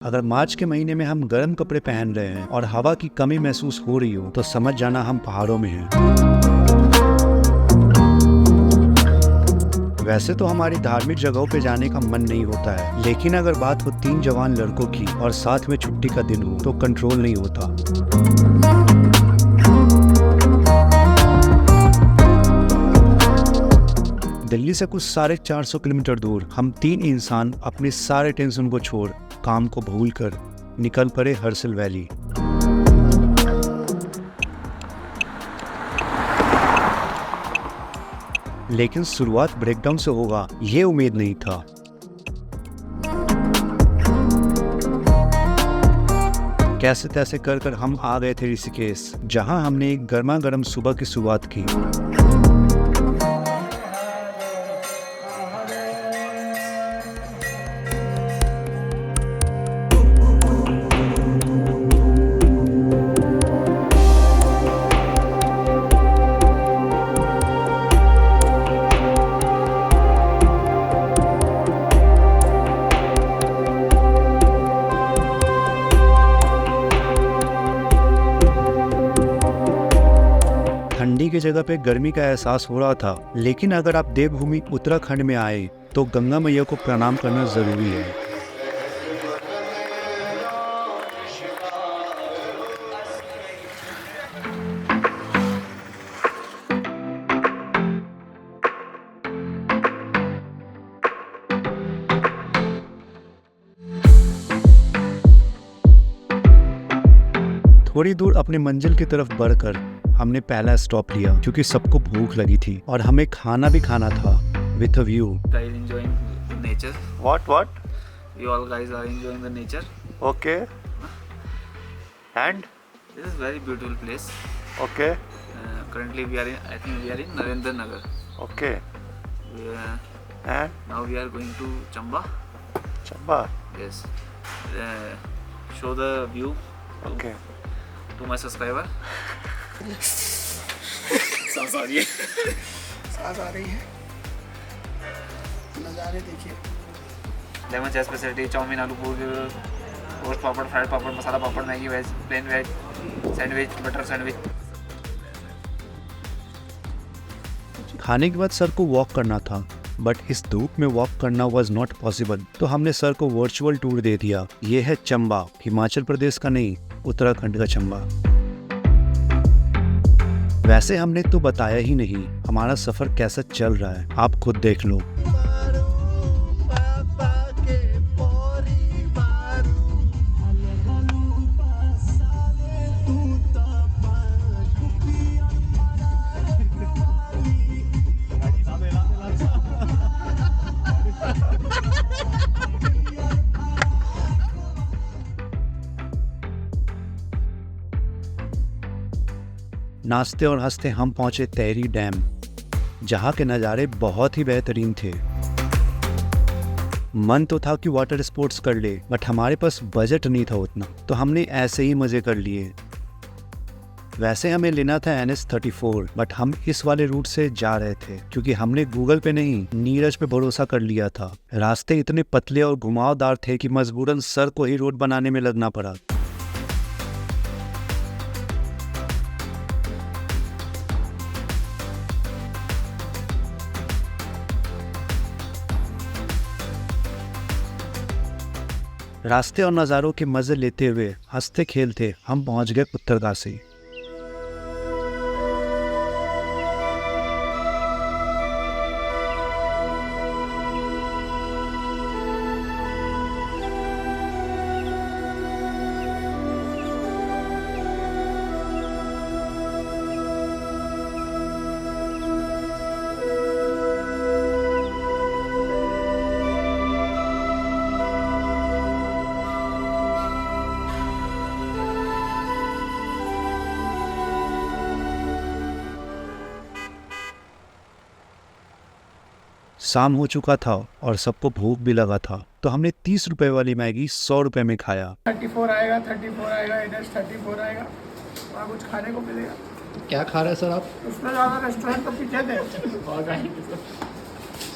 अगर मार्च के महीने में हम गर्म कपड़े पहन रहे हैं और हवा की कमी महसूस हो रही हो तो समझ जाना हम पहाड़ों में हैं। वैसे तो हमारी धार्मिक जगहों पे जाने का मन नहीं होता है, लेकिन अगर बात हो 3 जवान लड़कों की और साथ में छुट्टी का दिन हो तो कंट्रोल नहीं होता। दिल्ली से कुछ 450 किलोमीटर दूर हम 3 इंसान अपने सारे टेंशन को छोड़ काम को भूलकर निकल पड़े हर्सिल वैली। लेकिन शुरुआत ब्रेकडाउन से होगा ये उम्मीद नहीं था। कैसे तैसे कर हम आ गए थे ऋषिकेश, जहां हमने एक गर्मा गर्म सुबह की शुरुआत की। ठंडी की जगह पे गर्मी का एहसास हो रहा था, लेकिन अगर आप देवभूमि उत्तराखंड में आए तो गंगा मैया को प्रणाम करना जरूरी है। थोड़ी दूर अपने मंजिल की तरफ बढ़कर हमने पहला स्टॉप लिया क्योंकि सबको भूख लगी थी और हमें खाना भी खाना था with a view. Guys enjoying the nature. What? You all guys are enjoying the nature. Okay. And? This is very beautiful place. Okay. Currently I think we are in Narendra Nagar. Okay. And? Now we are going to Chamba. Chamba. Yes. Show the view. Okay. To my subscriber. सांस आ रही है। नज़ारे देखिए। Lemon चाय speciality, chowmein, aloo puri, roast papad, fried papad, masala papad, Maggi veg, plain veg, sandwich, butter sandwich. खाने के बाद sir को वॉक करना था, बट इस धूप में वॉक करना वाज नॉट पॉसिबल, तो हमने सर को वर्चुअल टूर दे दिया। ये है चंबा, हिमाचल प्रदेश का नहीं, उत्तराखंड का चंबा। वैसे हमने तो बताया ही नहीं हमारा सफर कैसा चल रहा है, आप खुद देख लो। नाचते और हंसते हम पहुंचे तैरी डैम, जहां के नज़ारे बहुत ही बेहतरीन थे। मन तो था कि वाटर स्पोर्ट्स कर ले, बट हमारे पास बजट नहीं था उतना, तो हमने ऐसे ही मज़े कर लिए। वैसे हमें लेना था NH34, बट हम इस वाले रूट से जा रहे थे क्योंकि हमने गूगल पे नहीं नीरज पे भरोसा कर लिया था। रास्ते इतने पतले और घुमावदार थे कि मजबूरन सर को ही रोड बनाने में लगना पड़ा। रास्ते और नज़ारों के मज़े लेते हुए हंसते खेलते हम पहुंच गए उत्तरकाशी। शाम हो चुका था और सबको भूख भी लगा था, तो हमने 30 रुपए वाली मैगी 100 रुपए में खाया। 34 आएगा, इधर 34 आएगा, वहाँ कुछ खाने को मिलेगा। क्या खा रहे हैं सर आप? उसमें ज़्यादा रेस्टोरेंट तो पीछे थे।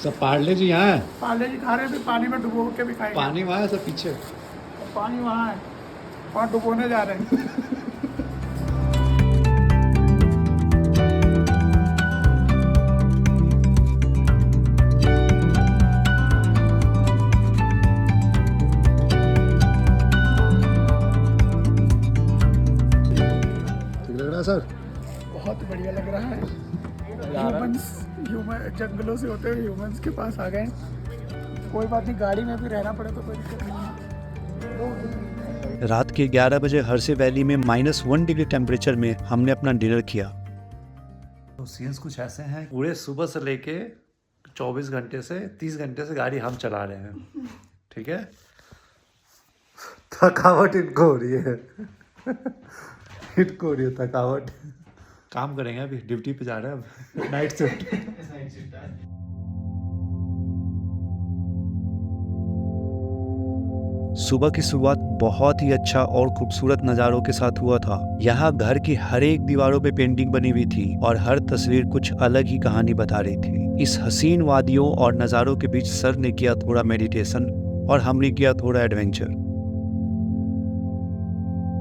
सब पार्ले जी यहाँ है, पार्ले जी खा रहे थे, पानी में डुबो के भी खाएंगे। पानी वहाँ है सर पीछे। पानी वहाँ है, वहाँ डुबोने जा रहे हैं। ठीक लग रहा है सर? बहुत बढ़िया लग रहा है। ह्यूमन जंगलों से होते हुए ह्यूमंस के पास आ गए। कोई बात नहीं, गाड़ी में भी रहना पड़े तो कोई दिक्कत नहीं है। रात के 11 बजे हर्षे वैली में -1 डिग्री टेम्परेचर में हमने अपना डिनर किया। तो सीन्स कुछ ऐसे हैं, पूरे सुबह से लेके 24 घंटे से 30 घंटे से गाड़ी हम चला रहे हैं, ठीक है। थकावट इनको हो रही है इनको हो रही है थकावट। काम करेंगे, अभी ड्यूटी पे जा रहे हैं, अब नाइट शिफ्ट। सुबह की शुरुआत बहुत ही अच्छा और खूबसूरत नज़ारों के साथ हुआ था। यहाँ घर की हर एक दीवारों पे पेंटिंग बनी हुई थी और हर तस्वीर कुछ अलग ही कहानी बता रही थी। इस हसीन वादियों और नज़ारों के बीच सर ने किया थोड़ा मेडिटेशन और हमने किया थोड़ा एडवेंचर।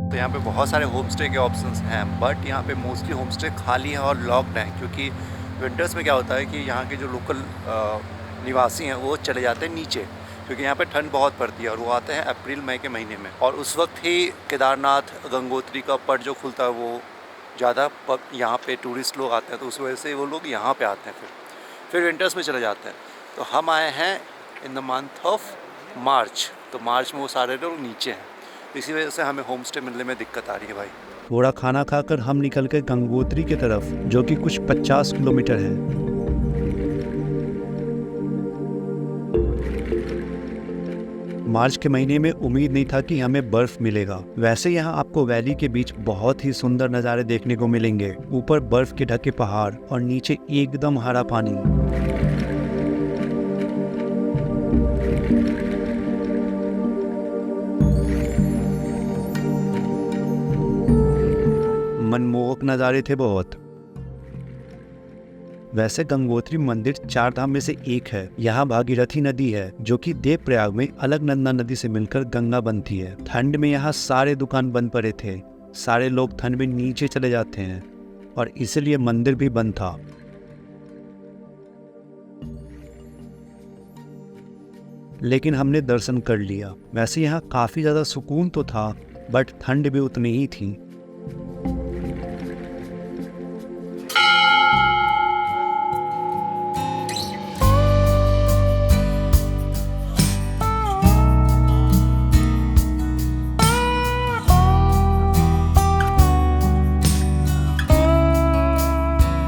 तो यहाँ पे बहुत सारे होम स्टे के ऑप्शंस हैं, बट यहाँ पे मोस्टली होम स्टे खाली है और लॉक्ड हैं, क्योंकि विंटर्स में क्या होता है कि यहाँ के जो लोकल निवासी हैं वो चले जाते हैं नीचे, क्योंकि यहाँ पे ठंड बहुत पड़ती है और वो आते हैं अप्रैल मई के महीने में, और उस वक्त ही केदारनाथ गंगोत्री का पट जो खुलता है वो ज़्यादा यहाँ पे टूरिस्ट लोग आते हैं, तो उस वजह से वो लोग यहाँ पे आते हैं, फिर विंटर्स में चले जाते हैं। तो हम आए हैं in the month of March, तो मार्च में वो सारे लोग नीचे हैं, इसी वजह से हमें होम स्टे मिलने में दिक्कत आ रही है भाई। थोड़ा खाना खाकर हम निकल गए गंगोत्री की तरफ, जो कि कुछ 50 किलोमीटर है। मार्च के महीने में उम्मीद नहीं था कि हमें बर्फ मिलेगा। वैसे यहाँ आपको वैली के बीच बहुत ही सुंदर नज़ारे देखने को मिलेंगे। ऊपर बर्फ के ढके पहाड़ और नीचे एकदम हरा पानी। मनमोहक नज़ारे थे बहुत। वैसे गंगोत्री मंदिर 4 धाम में से एक है। यहाँ भागीरथी नदी है, जो कि देवप्रयाग में अलकनंदा नदी से मिलकर गंगा बनती है। ठंड में यहाँ सारे दुकान बंद पड़े थे, सारे लोग ठंड में नीचे चले जाते हैं और इसलिए मंदिर भी बंद था। लेकिन हमने दर्शन कर लिया। वैसे यहाँ काफी ज्यादा सुकून तो था, बट ठंड भी उतनी ही थी।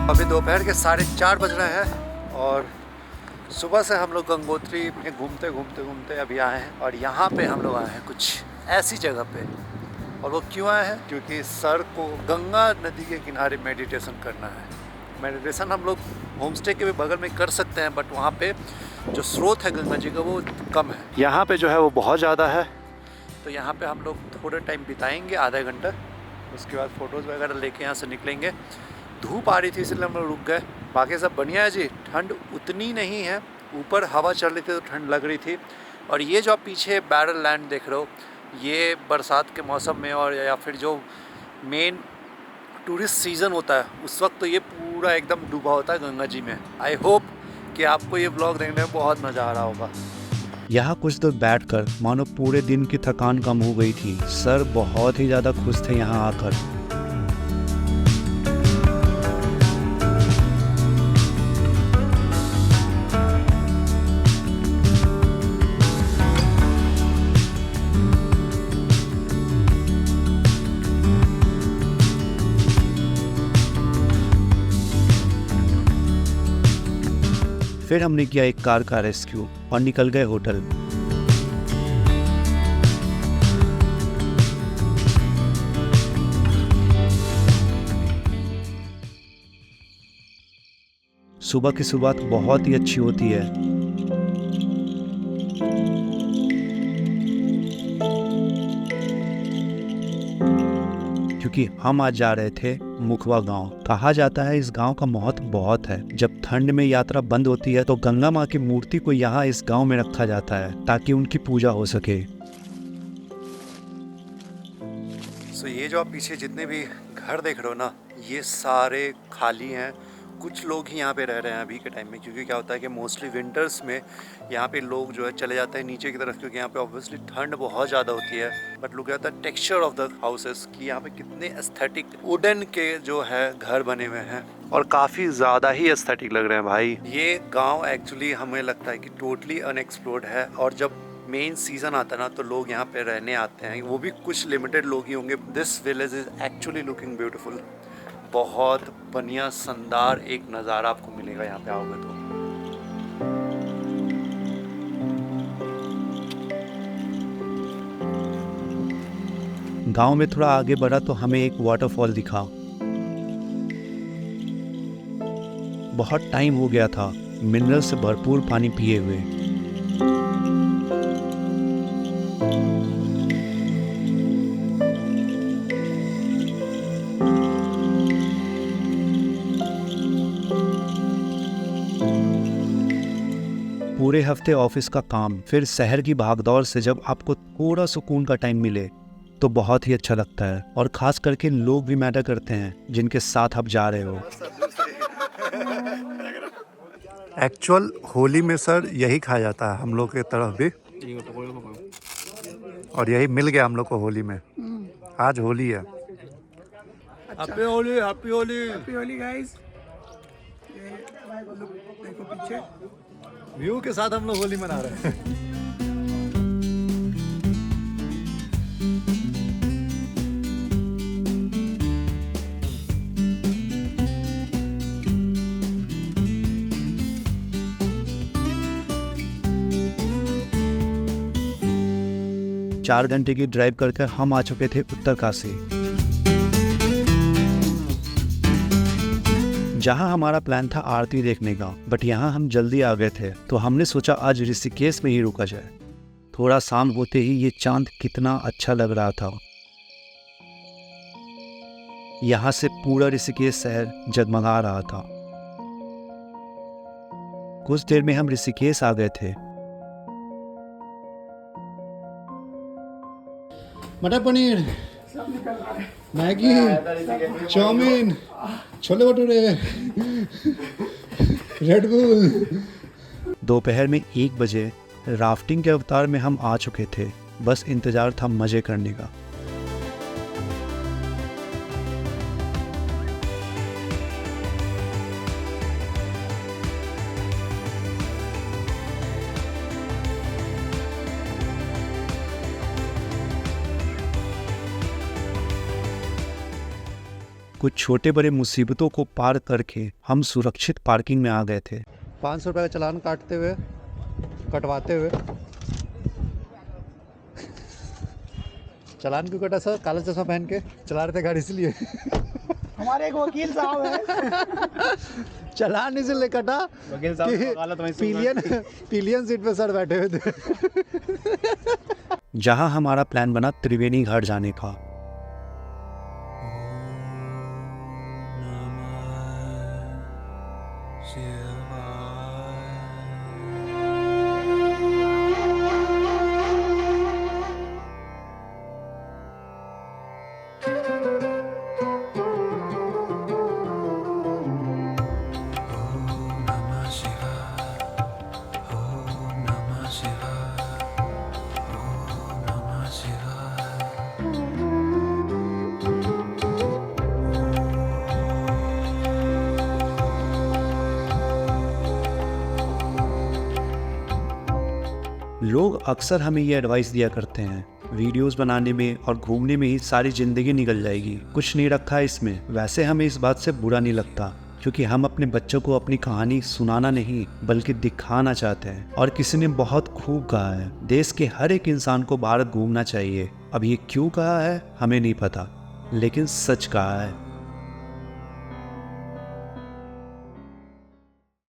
अभी दोपहर के 4:30 बज रहे हैं और सुबह से हम लोग गंगोत्री में घूमते घूमते अभी आए हैं, और यहाँ पे हम लोग आए हैं कुछ ऐसी जगह पे। और वो क्यों आए हैं? क्योंकि सर को गंगा नदी के किनारे मेडिटेशन करना है। मेडिटेशन हम लोग होम स्टे के भी बगल में कर सकते हैं, बट वहाँ पे जो स्रोत है गंगा जी का वो कम है। यहाँ पे जो है वो बहुत ज़्यादा है, तो यहाँ पे हम लोग थोड़ा टाइम बिताएंगे, आधा घंटा। उसके बाद फ़ोटोज़ वगैरह लेके यहाँ से निकलेंगे। धूप आ रही थी इसलिए हम लोग रुक गए, बाकी सब बढ़िया है जी। ठंड उतनी नहीं है, ऊपर हवा चल रही थी तो ठंड लग रही थी। और ये जो आप पीछे बैरल लैंड देख रहे हो, ये बरसात के मौसम में और या फिर जो मेन टूरिस्ट सीज़न होता है उस वक्त तो ये पूरा एकदम डूबा होता है गंगा जी में। आई होप कि आपको ये ब्लॉग देखने में बहुत मज़ा आ रहा होगा। यहाँ कुछ देर बैठकर मानो पूरे दिन की थकान कम हो गई थी। सर बहुत ही ज़्यादा खुश थे यहाँ आकर। फिर हमने किया एक कार का रेस्क्यू और निकल गए होटल। सुबह की शुरुआत बहुत ही अच्छी होती है। क्योंकि हम आज जा रहे थे मुखवा गांव। कहा जाता है इस गांव का महत्व बहुत है। जब ठंड में यात्रा बंद होती है तो गंगा माँ की मूर्ति को यहाँ इस गांव में रखा जाता है ताकि उनकी पूजा हो सके। सो ये जो आप पीछे जितने भी घर देख रहे हो ना, ये सारे खाली हैं। कुछ लोग ही यहाँ पे रह रहे हैं अभी के टाइम में, क्योंकि क्या होता है कि मोस्टली विंटर्स में यहाँ पे लोग जो है चले जाते हैं नीचे की तरफ, क्योंकि यहाँ पे ऑब्वियसली ठंड बहुत ज़्यादा होती है। बट लोग कहता है टेक्सचर ऑफ द हाउसेस कि यहाँ पे कितने एस्थेटिक वुडन के जो है घर बने हुए हैं और काफ़ी ज़्यादा ही एस्थेटिक लग रहे हैं भाई। ये गाँव एक्चुअली हमें लगता है कि टोटली अनएक्सप्लोर्ड है, और जब मेन सीज़न आता है ना तो लोग यहाँ पे रहने आते हैं, वो भी कुछ लिमिटेड लोग ही होंगे। This village is actually looking beautiful. बहुत बढ़िया शानदार एक नज़ारा आपको मिलेगा यहाँ पे आओगे तो। गांव में थोड़ा आगे बढ़ा तो हमें एक वाटरफॉल दिखा। बहुत टाइम हो गया था मिनरल से भरपूर पानी पिए हुए। पूरे हफ्ते ऑफिस का काम, फिर शहर की भागदौड़ से जब आपको थोड़ा सुकून का टाइम मिले तो बहुत ही अच्छा लगता है। और खास करके लोग भी मैटर करते हैं जिनके साथ आप जा रहे हो। एक्चुअल होली में सर यही खाया जाता है हम लोग की तरफ भी, और यही मिल गया हम लोग को होली में। आज होली है। Happy Holi, happy Holi, happy Holi guys. ये देखो पीछे व्यू के साथ हम लोग होली मना रहे हैं। 4 घंटे की ड्राइव करके हम आ चुके थे उत्तरकाशी, जहां हमारा प्लान था आरती देखने का। बट यहां हम जल्दी आ गए थे तो हमने सोचा आज ऋषिकेश में ही रुका जाए। थोड़ा शाम होते ही ये चांद कितना अच्छा लग रहा था। यहाँ से पूरा ऋषिकेश शहर जगमगा रहा था। कुछ देर में हम ऋषिकेश आ गए थे। Matar paneer, Maggi, chow mein, chole bhature, Red Bull. दोपहर में 1 बजे राफ्टिंग के अवतार में हम आ चुके थे। बस इंतजार था मजे करने का। कुछ छोटे बड़े मुसीबतों को पार करके हम सुरक्षित पार्किंग में आ गए थे। 500 रुपये का चालान कटवाते हुए चालान क्यों कटा सर? काला चश्मा पहन के चला रहे थे गाड़ी इसलिए। हमारे एक वकील साहब है। चालान इसलिए कटा, वकील साहब पिलियन सीट पे सर बैठे हुए थे। जहां हमारा प्लान बना त्रिवेणी घाट जाने का। लोग अक्सर हमें ये एडवाइस दिया करते हैं, वीडियोस बनाने में और घूमने में ही सारी ज़िंदगी निकल जाएगी, कुछ नहीं रखा है इसमें। वैसे हमें इस बात से बुरा नहीं लगता, क्योंकि हम अपने बच्चों को अपनी कहानी सुनाना नहीं बल्कि दिखाना चाहते हैं। और किसी ने बहुत खूब कहा है, देश के हर एक इंसान को भारत घूमना चाहिए। अब ये क्यों कहा है हमें नहीं पता, लेकिन सच कहा है।